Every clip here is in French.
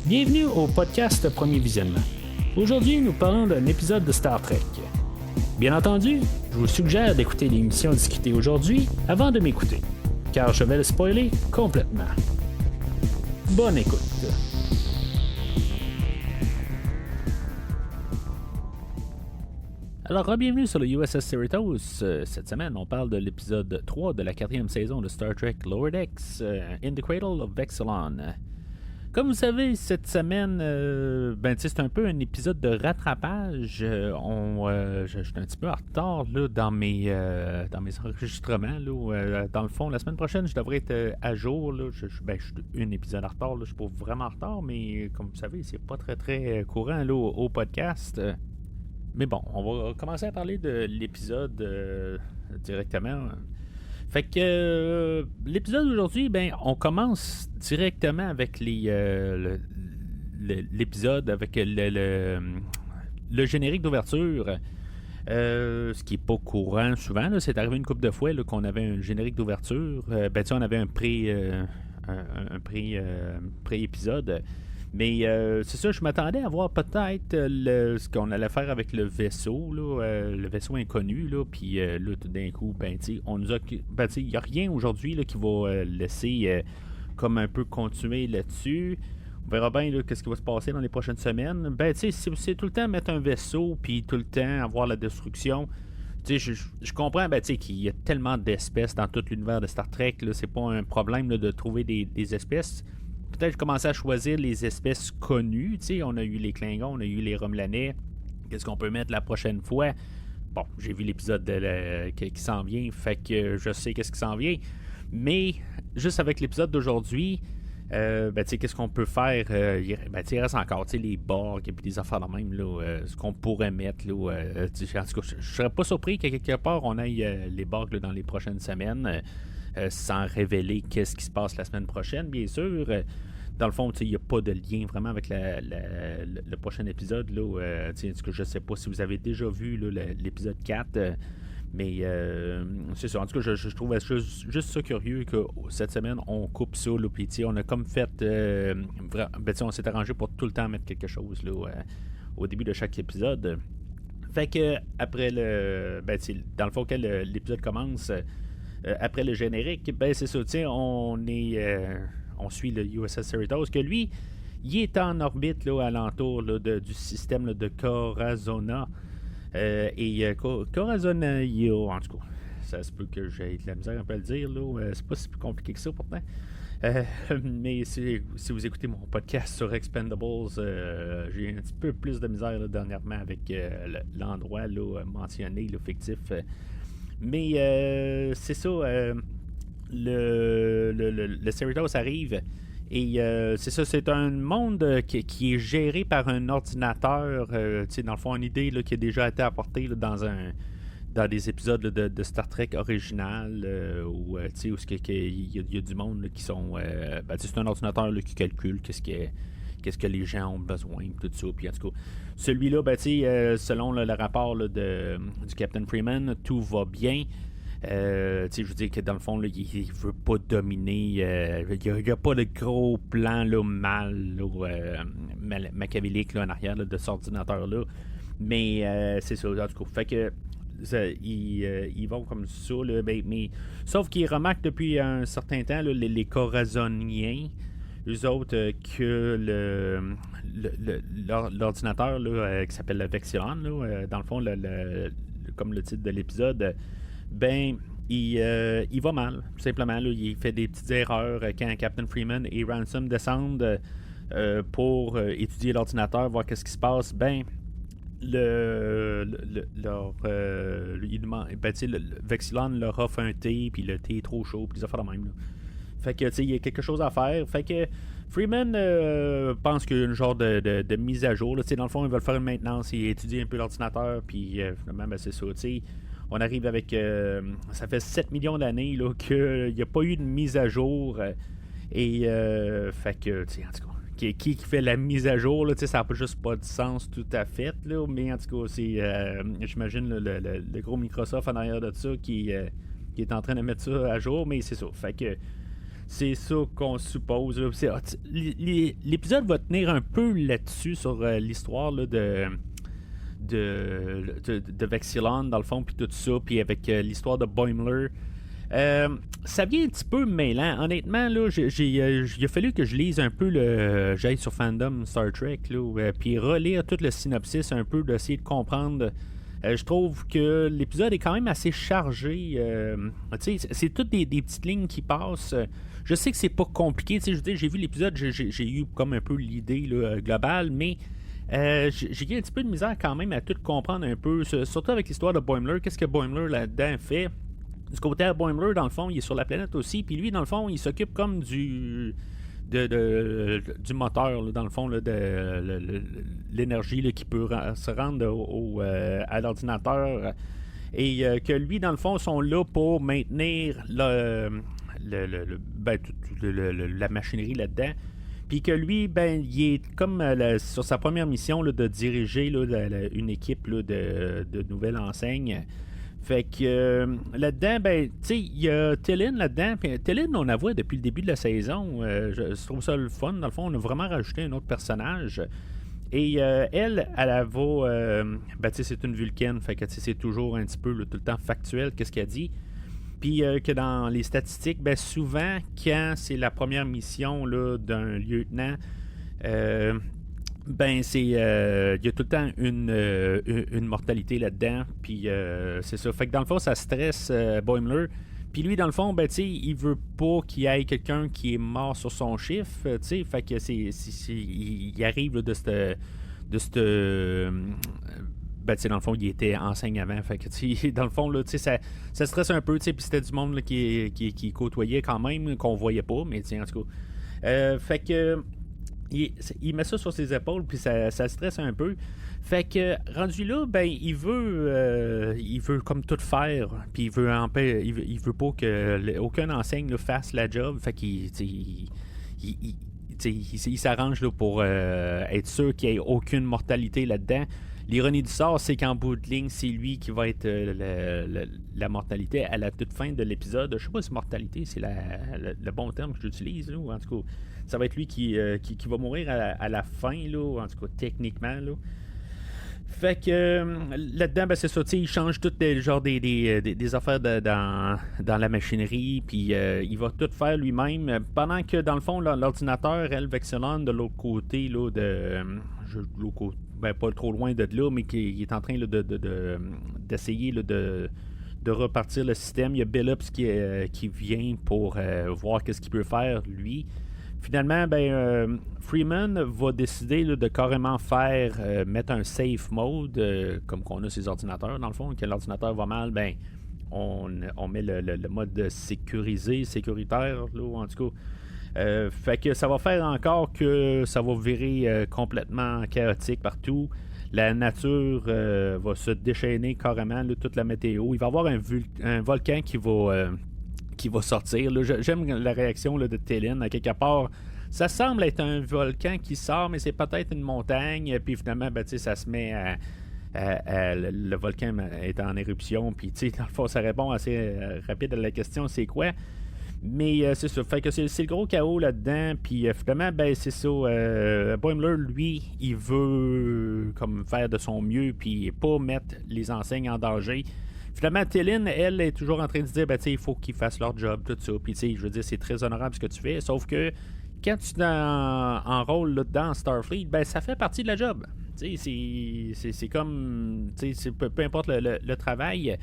Bienvenue au podcast Premier Visionnement. Aujourd'hui, nous parlons d'un épisode de Star Trek. Bien entendu, je vous suggère d'écouter l'émission discutée aujourd'hui avant de m'écouter, car je vais le spoiler complètement. Bonne écoute. Alors, bienvenue sur le USS Cerritos. Cette semaine, on parle de l'épisode 3 de la 4e saison de Star Trek Lower Decks, In the Cradle of Vexilon. Comme vous savez, cette semaine, c'est un peu un épisode de rattrapage. Je suis un petit peu en retard là, dans mes enregistrements. Là, dans le fond, la semaine prochaine, je devrais être à jour. Là. Je suis un épisode en retard. Là. Je suis pas vraiment en retard, mais comme vous savez, c'est pas très très courant là, au podcast. Mais bon, on va commencer à parler de l'épisode directement. Fait que l'épisode d'aujourd'hui, on commence directement avec l'épisode, avec le générique d'ouverture. Ce qui n'est pas courant souvent. Là, c'est arrivé une couple de fois là, qu'on avait un générique d'ouverture. On avait un pré-épisode. Mais c'est ça, je m'attendais à voir peut-être ce qu'on allait faire avec le vaisseau, là, le vaisseau inconnu, là, puis là, tout d'un coup, on nous a... il n'y a rien aujourd'hui là, qui va laisser comme un peu continuer là-dessus. On verra bien là, qu'est-ce qui va se passer dans les prochaines semaines. C'est tout le temps mettre un vaisseau, puis tout le temps avoir la destruction. Je comprends qu'il y a tellement d'espèces dans tout l'univers de Star Trek, là, c'est pas un problème là, de trouver des espèces. Peut-être commencer à choisir les espèces connues. T'sais, on a eu les Klingons, on a eu les Romulanais. Qu'est-ce qu'on peut mettre la prochaine fois? Bon, j'ai vu l'épisode qui s'en vient, fait que je sais qu'est-ce qui s'en vient. Mais, juste avec l'épisode d'aujourd'hui, qu'est-ce qu'on peut faire? Il reste encore les Borg et puis des affaires de même, là, ce qu'on pourrait mettre. Là, en tout cas, je serais pas surpris qu'à quelque part, on aille les Borg là, dans les prochaines semaines. Sans révéler qu'est-ce qui se passe la semaine prochaine, bien sûr. Dans le fond, il n'y a pas de lien vraiment avec le prochain épisode. Là, je ne sais pas si vous avez déjà vu là, l'épisode 4, mais c'est ça. En tout cas, je trouve juste ça curieux que cette semaine, on coupe ça. Là, puis on a comme fait... on s'est arrangé pour tout le temps mettre quelque chose là, au début de chaque épisode. Fait que après dans le fond, quand l'épisode commence... après le générique, c'est ça, on suit le USS Cerritos, que lui, il est en orbite là, alentour là, du système là, de Corazona. Corazona, en tout cas, ça se peut que j'ai de la misère un peu à le dire, là, c'est pas si plus compliqué que ça pourtant. Mais si vous écoutez mon podcast sur Expendables, j'ai un petit peu plus de misère là, dernièrement avec l'endroit là, mentionné, le fictif. Mais c'est ça, le Cerritos arrive et c'est ça, c'est un monde qui est géré par un ordinateur, dans le fond, une idée là, qui a déjà été apportée là, dans des épisodes là, de Star Trek original, où il y a du monde là, qui sont... c'est un ordinateur là, qui calcule qu'est-ce que les gens ont besoin, tout ça. Puis en tout cas, celui-là, selon le rapport là, du Captain Freeman, tout va bien. Je veux dire que dans le fond, là, il veut pas dominer. Il n'y a pas de gros plan là, machiavélique là, en arrière là, de cet ordinateur-là. Mais c'est ça, en tout cas. Fait que ils vont comme ça. Là, mais, sauf qu'ils remarquent depuis un certain temps là, les Corazoniens, eux autres, que l'ordinateur là, qui s'appelle le Vexilon, là, dans le fond, comme le titre de l'épisode, il va mal, tout simplement. Là, il fait des petites erreurs quand Captain Freeman et Ransom descendent pour étudier l'ordinateur, voir qu'est-ce qui se passe. Le Vexilon leur offre un thé, puis le thé est trop chaud, puis des affaires de même. Là. Fait que, il y a quelque chose à faire. Fait que Freeman pense qu'il y a une genre de mise à jour. Là. Dans le fond, ils veulent faire une maintenance et étudier un peu l'ordinateur. Puis, finalement, c'est ça. On arrive avec... ça fait 7 millions d'années là, qu'il n'y a pas eu de mise à jour. Fait que, en tout cas, qui fait la mise à jour, là, ça n'a juste pas de sens tout à fait. Là, mais en tout cas, c'est... j'imagine le gros Microsoft en arrière de ça qui est en train de mettre ça à jour. Mais c'est ça. Fait que... C'est ça qu'on suppose. Là. L'épisode va tenir un peu là-dessus sur l'histoire là, de Vexillon, dans le fond, puis tout ça, puis avec l'histoire de Boimler. Ça vient un petit peu mêlant. Honnêtement, là, il a fallu que je lise un peu j'aille sur Fandom Star Trek, là, puis relire tout le synopsis un peu, d'essayer de comprendre. Je trouve que l'épisode est quand même assez chargé. C'est toutes des petites lignes qui passent. Je sais que c'est pas compliqué. Je veux dire, j'ai vu l'épisode, j'ai eu comme un peu l'idée là, globale, mais j'ai eu un petit peu de misère quand même à tout comprendre un peu. Surtout avec l'histoire de Boimler. Qu'est-ce que Boimler là-dedans fait? Du côté de Boimler, dans le fond, il est sur la planète aussi. Puis lui, dans le fond, il s'occupe comme du moteur, là, dans le fond, là, de l'énergie là, qui peut se rendre à l'ordinateur. Et que lui, dans le fond, sont là pour maintenir la machinerie là-dedans. Puis que lui, ben, il est comme sur sa première mission là, de diriger là, une équipe là, de nouvelles enseignes. Fait que là-dedans, ben, tu sais, il y a Tellin là-dedans. Puis Tellin, on la voit depuis le début de la saison. Je trouve ça le fun. Dans le fond, on a vraiment rajouté un autre personnage. Et elle va. Ben, tu sais, c'est une Vulcaine. Fait que c'est toujours un petit peu tout le temps factuel, qu'est-ce qu'elle dit. Puis que dans les statistiques, ben, souvent, quand c'est la première mission là, d'un lieutenant, ben c'est il y a tout le temps une mortalité là-dedans, puis c'est ça. Fait que dans le fond, ça stresse Boimler. Puis lui, dans le fond, ben tu sais, il veut pas qu'il y ait quelqu'un qui est mort sur son chiffre, tu sais. Fait que il arrive là, de cette ben, tu sais, dans le fond, il était enseigne avant. Fait que, tu sais, dans le fond, là, tu sais, ça stresse un peu, tu sais, puis c'était du monde là, qui côtoyait quand même, qu'on voyait pas, mais tiens, en tout cas. Fait que il met ça sur ses épaules, puis ça stresse un peu. Fait que, rendu là, ben, il veut comme tout faire, puis il veut pas que aucun enseigne là, fasse la job. Fait qu'il il s'arrange là, pour être sûr qu'il n'y ait aucune mortalité là-dedans. L'ironie du sort, c'est qu'en bout de ligne, c'est lui qui va être la mortalité à la toute fin de l'épisode. Je sais pas si mortalité, c'est le bon terme que j'utilise, là, ou en tout cas, ça va être lui qui va mourir à la fin, là, en tout cas, techniquement, là. Fait que là-dedans, ben, c'est ça, il change tout des affaires dans la machinerie, puis il va tout faire lui-même, pendant que dans le fond, l'ordinateur, Vexillon, de l'autre côté, là, l'autre côté, ben, pas trop loin de là, mais qui est en train là, d'essayer là, de repartir le système. Il y a Billups qui vient pour voir qu'est-ce qu'il peut faire, lui. Finalement, ben, Freeman va décider là, de carrément mettre un safe mode, comme qu'on a ces ordinateurs, dans le fond. Quand l'ordinateur va mal, ben, on met le mode sécuritaire, là, en tout cas. Fait que ça va faire encore que ça va virer complètement chaotique partout. La nature va se déchaîner carrément, là, toute la météo. Il va y avoir un volcan qui va sortir. Là. J'aime la réaction là, de Tellin. À quelque part, ça semble être un volcan qui sort, mais c'est peut-être une montagne. Puis finalement, ben, ça se met le volcan est en éruption. Puis dans le fond, ça répond assez rapide à la question, c'est quoi? Mais c'est ça. Fait que c'est le gros chaos là-dedans. Puis finalement, ben c'est ça. Boimler, lui, il veut comme faire de son mieux. Puis pas mettre les enseignes en danger. Finalement, Tellin, elle, est toujours en train de se dire, ben, il faut qu'ils fassent leur job, tout ça. Puis, je veux dire, c'est très honorable ce que tu fais. Sauf que quand tu es en rôle là, dans Starfleet, ben, ça fait partie de la job. C'est comme, peu importe le travail,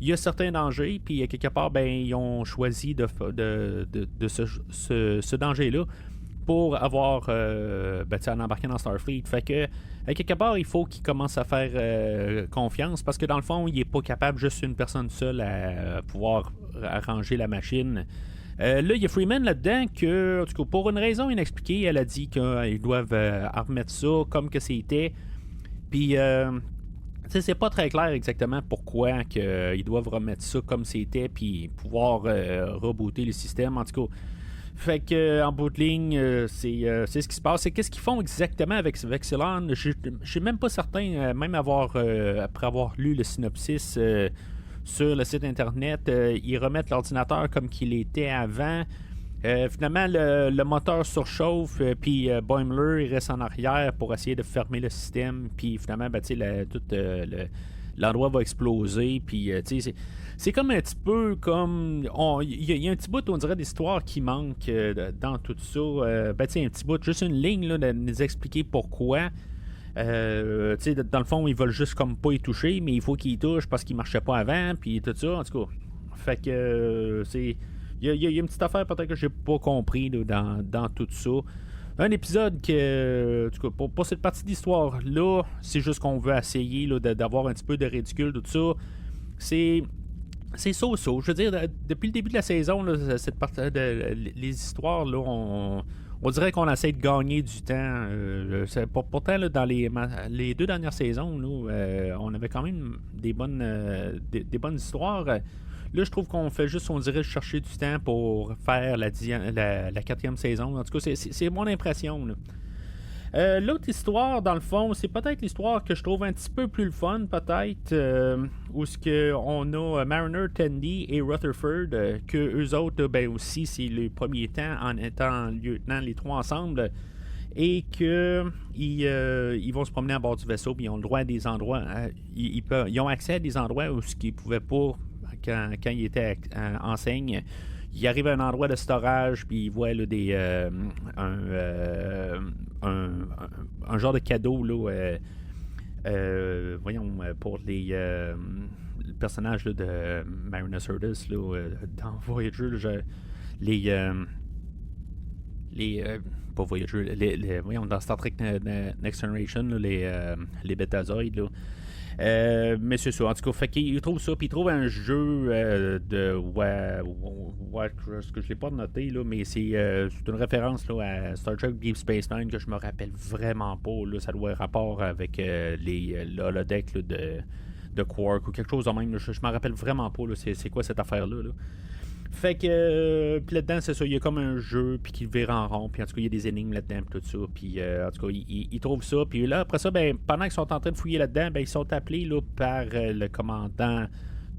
il y a certains dangers. Puis, quelque part, ben, ils ont choisi de ce danger-là pour avoir en embarquant dans Starfleet. Fait que à quelque part, il faut qu'il commence à faire confiance parce que dans le fond, il n'est pas capable juste une personne seule à pouvoir arranger la machine. Là, il y a Freeman là-dedans que, en tout cas, pour une raison inexpliquée, elle a dit qu'ils doivent remettre ça comme que c'était. Puis, c'est pas très clair exactement pourquoi ils doivent remettre ça comme c'était puis pouvoir rebooter le système. En tout cas, fait que en bout de ligne, c'est ce qui se passe. C'est qu'est-ce qu'ils font exactement avec Vexillon. Je suis même pas certain, même après avoir lu le synopsis sur le site internet, ils remettent l'ordinateur comme qu'il était avant. Finalement, le moteur surchauffe, puis Boimler il reste en arrière pour essayer de fermer le système, puis finalement, ben, tout l'endroit va exploser, puis c'est comme un petit peu comme... Il y a un petit bout, on dirait, d'histoire qui manque dans tout ça. Un petit bout, juste une ligne là, de nous expliquer pourquoi. Dans le fond, ils veulent juste comme pas y toucher, mais il faut qu'ils y touchent parce qu'ils marchaient pas avant, puis tout ça, en tout cas. Fait que c'est... Il y a une petite affaire peut-être que j'ai pas compris là, dans tout ça. Un épisode que, en tout cas, pour cette partie d'histoire-là, c'est juste qu'on veut essayer là, d'avoir un petit peu de ridicule, tout ça. C'est so-so. Je veux dire, depuis le début de la saison, là, cette partie les histoires, là, on dirait qu'on essaie de gagner du temps. Pourtant, là, dans les 2 dernières saisons, là, on avait quand même des bonnes histoires. Là, je trouve qu'on fait juste, on dirait, chercher du temps pour faire la 4e saison. En tout cas, c'est mon impression. L'autre histoire, dans le fond, c'est peut-être l'histoire que je trouve un petit peu plus le fun, peut-être, où on a Mariner, Tandy et Rutherford, que eux autres, ben aussi, c'est le premier temps en étant lieutenant, les 3 ensemble, et que ils vont se promener à bord du vaisseau, puis ils ont le droit à des endroits, ils ont accès à des endroits où ce qu'ils pouvaient pas quand ils étaient enseigne. Il arrive à un endroit de storage, puis il voit là, un genre de cadeau là, pour le personnage là, de Mariner Sirtis là, dans Voyager. Pas Voyager, dans Star Trek Next Generation, là, les Betazoids. Là. Mais c'est ça, en tout cas, fait qu'il trouve ça, puis il trouve un jeu ce que je l'ai pas noté, là, mais c'est une référence là, à Star Trek Deep Space Nine que je me rappelle vraiment pas, là, ça doit avoir rapport avec le holodeck là, de Quark ou quelque chose de même, là, je me rappelle vraiment pas, là, c'est quoi cette affaire-là, là. Fait que, puis là-dedans, c'est ça, il y a comme un jeu, puis qu'il vire en rond, puis en tout cas, il y a des énigmes là-dedans, puis tout ça, puis en tout cas, ils trouvent ça, puis là, après ça, ben, pendant qu'ils sont en train de fouiller là-dedans, ben, ils sont appelés là, par le commandant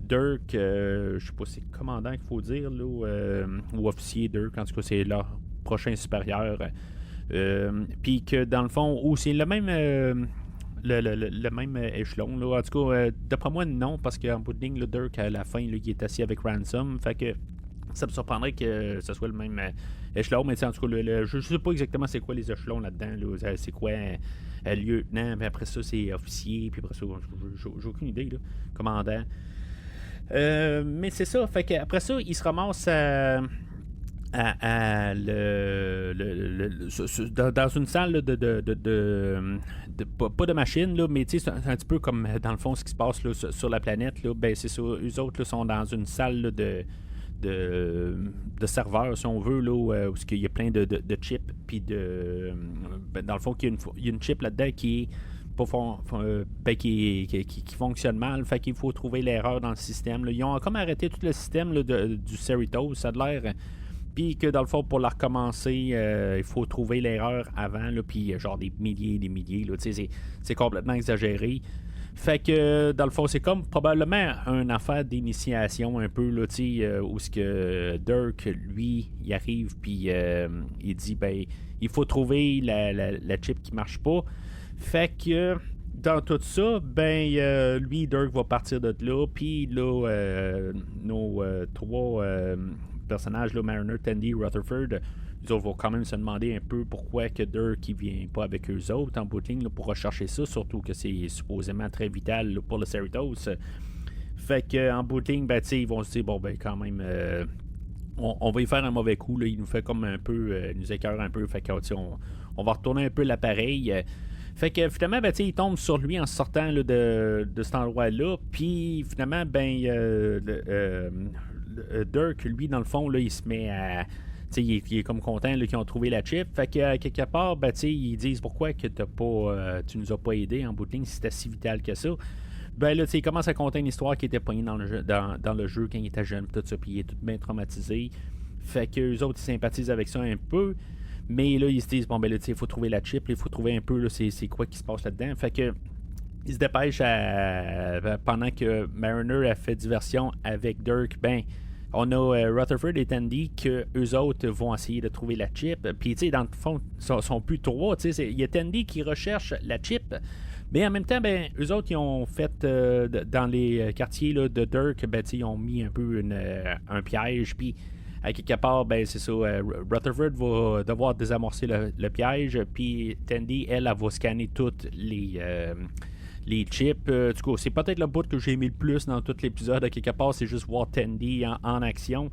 Dirk, je sais pas si c'est commandant qu'il faut dire, là, ou officier Dirk, en tout cas, c'est leur prochain supérieur, puis que dans le fond, ou c'est le même... le même échelon. Là. En tout cas, d'après moi, non, parce qu'en bout de ligne, le Dirk, à la fin, là, il est assis avec Ransom. Fait que ça me surprendrait que ce soit le même échelon. Mais en tout cas, je ne sais pas exactement c'est quoi les échelons là-dedans. Là. C'est quoi lieutenant, puis après ça, c'est officier, puis après ça, j'ai aucune idée. Là. Commandant. Mais c'est ça. Fait qu'après ça, il se ramasse dans une salle là, pas de machine, là, mais c'est un petit peu comme dans le fond ce qui se passe là, sur la planète. Là, ben, c'est ça, eux autres là, sont dans une salle là, de serveurs, si on veut, là, où il y a plein de chips, puis dans le fond, il y a une chip là-dedans qui est qui fonctionne mal, fait qu'il faut trouver l'erreur dans le système. Là. Ils ont comme arrêté tout le système là, du Cerritos, ça a l'air. Puis que dans le fond, pour la recommencer, il faut trouver l'erreur avant, puis genre des milliers, là, c'est complètement exagéré. Fait que dans le fond, c'est comme probablement une affaire d'initiation un peu, là, où ce que Dirk, lui, il arrive, puis il dit, ben, il faut trouver la chip qui marche pas. Fait que dans tout ça, ben, lui, Dirk va partir de là, puis là, nos 3 personnages, là, Mariner, Tandy, Rutherford, ils autres vont quand même se demander un peu pourquoi que Dirk ne vient pas avec eux autres en bout de ligne là, pour rechercher ça, surtout que c'est supposément très vital là, pour le Cerritos. Fait que en bout de ligne, ben, ils vont se dire, bon, ben, quand même, on va y faire un mauvais coup, là, il nous fait comme un peu, il nous écœure un peu, fait que on va retourner un peu l'appareil. Fait que finalement, ben, il tombe sur lui en sortant là, de cet endroit-là, puis finalement, ben, Dirk, lui, dans le fond, là, il se met à... Il est comme content là, qu'ils ont trouvé la chip. Fait que quelque part, ben, ils disent pourquoi que tu nous as pas aidé en bout de ligne si c'était si vital que ça. Ben là, il commence à compter une histoire qui était poignée dans le jeu quand il était jeune, tout ça, puis il est tout bien traumatisé. Fait que eux autres, ils sympathisent avec ça un peu. Mais là, ils se disent, bon, ben là, il faut trouver la chip, il faut trouver un peu là, c'est quoi qui se passe là-dedans. Fait que ils se dépêchent pendant que Mariner a fait diversion avec Dirk, ben, on a Rutherford et Tandy que eux autres vont essayer de trouver la chip. Puis, tu sais, dans le fond, ils sont plus trois. Tu sais, il y a Tandy qui recherche la chip. Mais en même temps, ben, eux autres, ils ont fait dans les quartiers là, de Dirk, ben, ils ont mis un peu un piège. Puis, à quelque part, ben, c'est ça. Rutherford va devoir désamorcer le piège. Puis, Tandy, elle va scanner toutes les chips. Du coup, c'est peut-être le bout que j'ai aimé le plus dans tout l'épisode. À quelque part, c'est juste voir Tandy en action.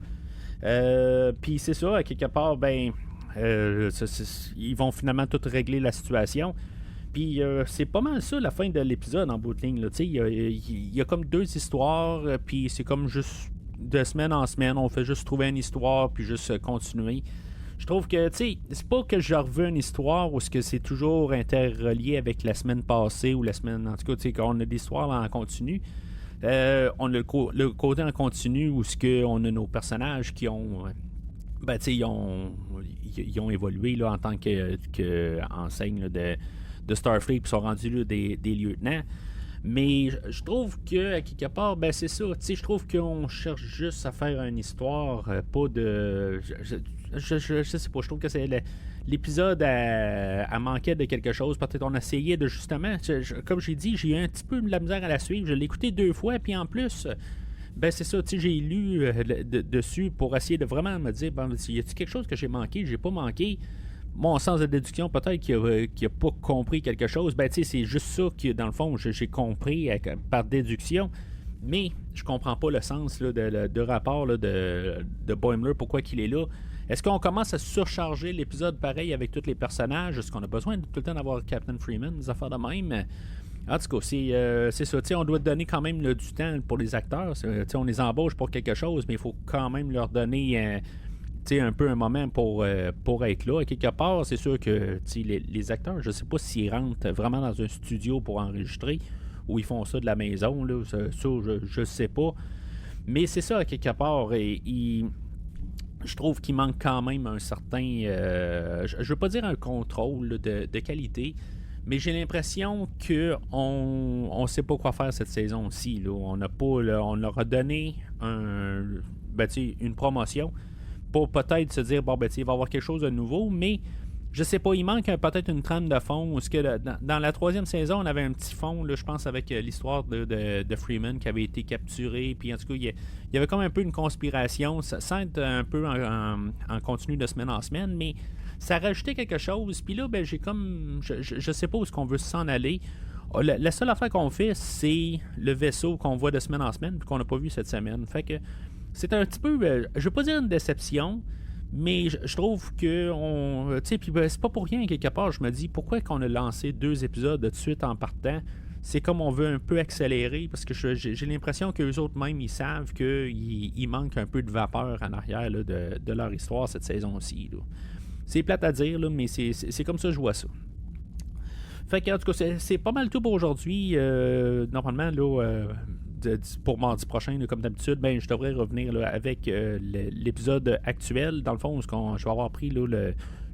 Puis, c'est ça. À quelque part, ben, ils vont finalement tout régler la situation. Puis c'est pas mal ça la fin de l'épisode en bout de ligne. Il y a comme deux histoires, puis c'est comme juste de semaine en semaine, on fait juste trouver une histoire, puis juste continuer. Je trouve que, tu sais, c'est pas que je reveux une histoire où c'est toujours interrelié avec la semaine passée ou la semaine, en tout cas, tu sais, quand on a des histoires en continu. On a le côté en continu où on a nos personnages qui ont... Ben, tu sais, ils ont évolué là, en tant qu'enseigne de Starfleet, puis sont rendus là, des lieutenants. Mais je trouve que, à quelque part, ben c'est ça. Tu sais, je trouve qu'on cherche juste à faire une histoire, pas de... Je sais pas, je trouve que c'est l'épisode a manqué de quelque chose. Peut-être on essayait de justement... comme j'ai dit, j'ai eu un petit peu de la misère à la suivre. Je l'ai écouté 2 fois, puis en plus... Ben c'est ça, tu sais, j'ai lu dessus pour essayer de vraiment me dire, ben, y a-t-il quelque chose que j'ai manqué, j'ai pas manqué? Mon sens de déduction, peut-être qu'il a pas compris quelque chose. Ben, tu sais, c'est juste ça que, dans le fond, j'ai compris par déduction. Mais je comprends pas le sens là, de rapport là, de Boimler, pourquoi qu'il est là. Est-ce qu'on commence à surcharger l'épisode pareil avec tous les personnages? Est-ce qu'on a besoin tout le temps d'avoir Captain Freeman, des affaires de même? En tout cas, c'est ça. T'sais, on doit donner quand même du temps pour les acteurs. On les embauche pour quelque chose, mais il faut quand même leur donner... un peu un moment pour être là. À quelque part, c'est sûr que les acteurs, je sais pas s'ils rentrent vraiment dans un studio pour enregistrer ou ils font ça de la maison. Là, ça je sais pas. Mais c'est ça, à quelque part. Je trouve qu'il manque quand même un certain... je veux pas dire un contrôle de qualité, mais j'ai l'impression qu'on sait pas quoi faire cette saison-ci. Là. On leur a donné une promotion pour peut-être se dire, bon, ben, il va y avoir quelque chose de nouveau, mais je sais pas, il manque peut-être une trame de fond. Est-ce que dans la 3e saison, on avait un petit fond, là, je pense, avec l'histoire de Freeman qui avait été capturé, puis en tout cas, il y avait comme un peu une conspiration, sans être un peu en continu de semaine en semaine, mais ça rajoutait quelque chose, puis là, ben, j'ai comme, je sais pas où est-ce qu'on veut s'en aller. La seule affaire qu'on fait, c'est le vaisseau qu'on voit de semaine en semaine, puis qu'on n'a pas vu cette semaine. Fait que c'est un petit peu, je veux pas dire une déception, mais je trouve que tu sais, puis c'est pas pour rien quelque part. Je me dis pourquoi qu'on a lancé 2 épisodes de suite en partant. C'est comme on veut un peu accélérer parce que j'ai l'impression qu'eux autres même ils savent qu'il manque un peu de vapeur en arrière là, de leur histoire cette saison-ci. Là. C'est plate à dire là, mais c'est comme ça que je vois ça. Fait que en tout cas c'est pas mal tout pour aujourd'hui. Normalement là. Pour mardi prochain, là, comme d'habitude, ben, je devrais revenir là, avec l'épisode actuel. Dans le fond, je vais avoir pris là,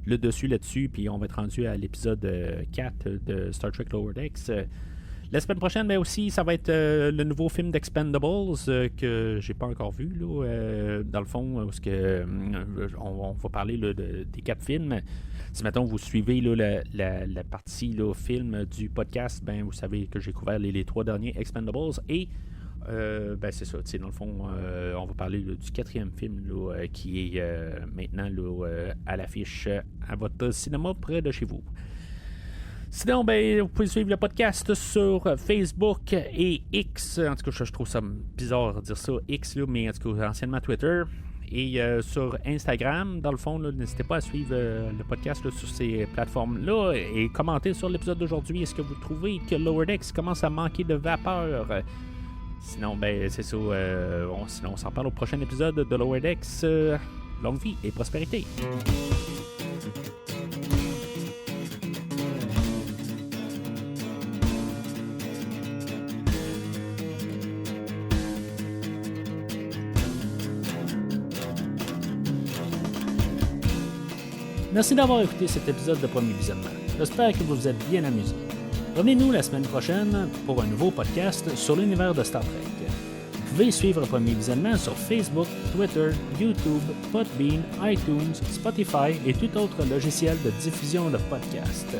le dessus là-dessus, puis on va être rendu à l'épisode 4 de Star Trek Lower Decks. La semaine prochaine, ben aussi, ça va être le nouveau film d'Expendables que j'ai pas encore vu. Là, dans le fond, parce que on va parler là, des 4 films. Si maintenant vous suivez là, la partie là, film du podcast, ben vous savez que j'ai couvert les 3 derniers Expendables et ben c'est ça, dans le fond, on va parler là, du 4e film là, qui est maintenant là, à l'affiche à votre cinéma près de chez vous. Sinon, ben, vous pouvez suivre le podcast sur Facebook et X. En tout cas, je trouve ça bizarre de dire ça, X, là, mais en tout cas, anciennement Twitter. Et sur Instagram, dans le fond, là, n'hésitez pas à suivre le podcast là, sur ces plateformes-là et commenter sur l'épisode d'aujourd'hui. Est-ce que vous trouvez que Lower Decks commence à manquer de vapeur? Sinon, ben, c'est ça. Sinon, on s'en parle au prochain épisode de Lower Decks. Longue vie et prospérité. Merci d'avoir écouté cet épisode de Premier Visionnement. J'espère que vous vous êtes bien amusés. Revenez-nous la semaine prochaine pour un nouveau podcast sur l'univers de Star Trek. Vous pouvez suivre Premier Visionnement sur Facebook, Twitter, YouTube, Podbean, iTunes, Spotify et tout autre logiciel de diffusion de podcasts.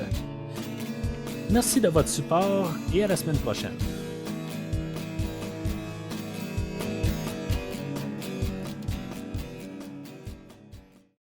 Merci de votre support et à la semaine prochaine.